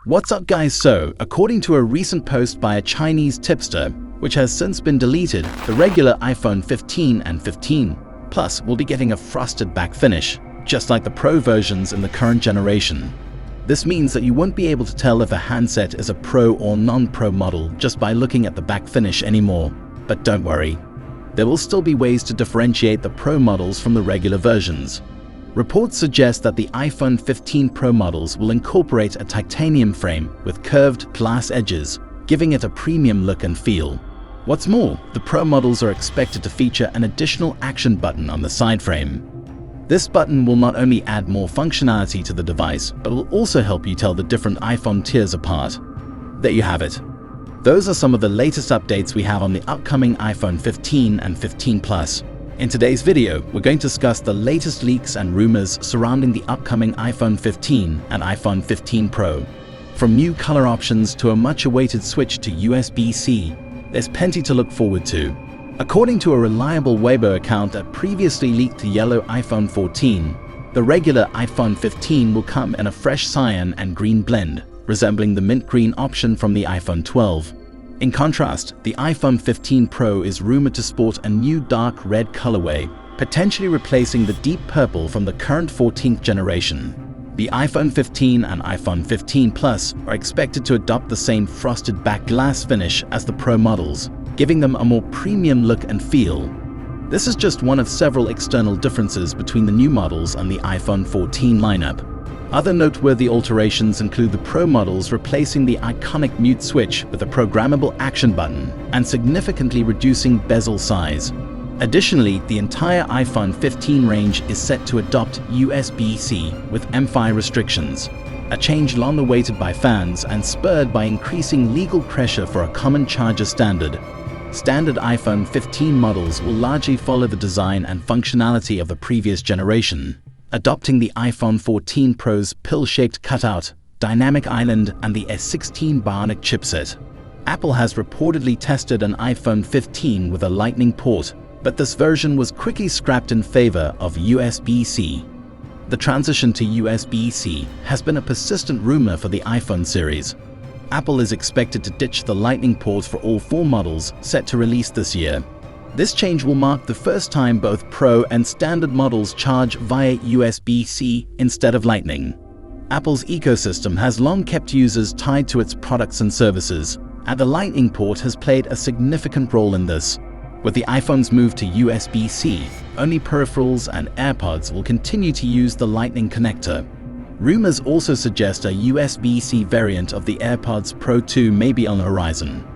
What's up guys, so according to a recent post by a Chinese tipster, which has since been deleted, the regular iPhone 15 and 15 Plus will be getting a frosted back finish, just like the Pro versions in the current generation. This means that you won't be able to tell if a handset is a Pro or non-Pro model just by looking at the back finish anymore. But don't worry, there will still be ways to differentiate the Pro models from the regular versions. Reports suggest that the iPhone 15 Pro models will incorporate a titanium frame with curved glass edges, giving it a premium look and feel. What's more, the Pro models are expected to feature an additional action button on the side frame. This button will not only add more functionality to the device, but will also help you tell the different iPhone tiers apart. There you have it. Those are some of the latest updates we have on the upcoming iPhone 15 and 15 Plus. In today's video, we're going to discuss the latest leaks and rumors surrounding the upcoming iPhone 15 and iPhone 15 Pro. From new color options to a much-awaited switch to USB-C, there's plenty to look forward to. According to a reliable Weibo account that previously leaked the yellow iPhone 14, the regular iPhone 15 will come in a fresh cyan and green blend, resembling the mint green option from the iPhone 12. In contrast, the iPhone 15 Pro is rumored to sport a new dark red colorway, potentially replacing the deep purple from the current 14th generation. The iPhone 15 and iPhone 15 Plus are expected to adopt the same frosted back glass finish as the Pro models, giving them a more premium look and feel. This is just one of several external differences between the new models and the iPhone 14 lineup. Other noteworthy alterations include the Pro models replacing the iconic mute switch with a programmable action button and significantly reducing bezel size. Additionally, the entire iPhone 15 range is set to adopt USB-C with MFi restrictions, a change long awaited by fans and spurred by increasing legal pressure for a common charger standard. Standard iPhone 15 models will largely follow the design and functionality of the previous generation, adopting the iPhone 14 Pro's pill-shaped cutout, dynamic island, and the S16 Bionic chipset. Apple has reportedly tested an iPhone 15 with a Lightning port, but this version was quickly scrapped in favor of USB-C. The transition to USB-C has been a persistent rumor for the iPhone series. Apple is expected to ditch the Lightning port for all 4 models set to release this year. This change will mark the first time both Pro and standard models charge via USB-C instead of Lightning. Apple's ecosystem has long kept users tied to its products and services, and the Lightning port has played a significant role in this. With the iPhone's move to USB-C, only peripherals and AirPods will continue to use the Lightning connector. Rumors also suggest a USB-C variant of the AirPods Pro 2 may be on the horizon.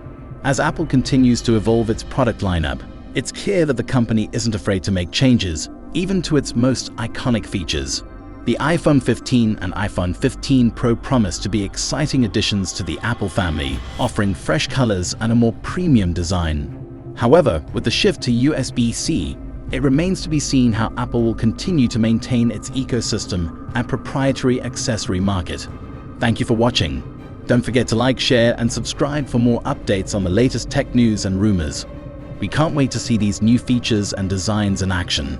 As Apple continues to evolve its product lineup, it's clear that the company isn't afraid to make changes, even to its most iconic features. The iPhone 15 and iPhone 15 Pro promise to be exciting additions to the Apple family, offering fresh colors and a more premium design. However, with the shift to USB-C, it remains to be seen how Apple will continue to maintain its ecosystem and proprietary accessory market. Thank you for watching. Don't forget to like, share, and subscribe for more updates on the latest tech news and rumors. We can't wait to see these new features and designs in action.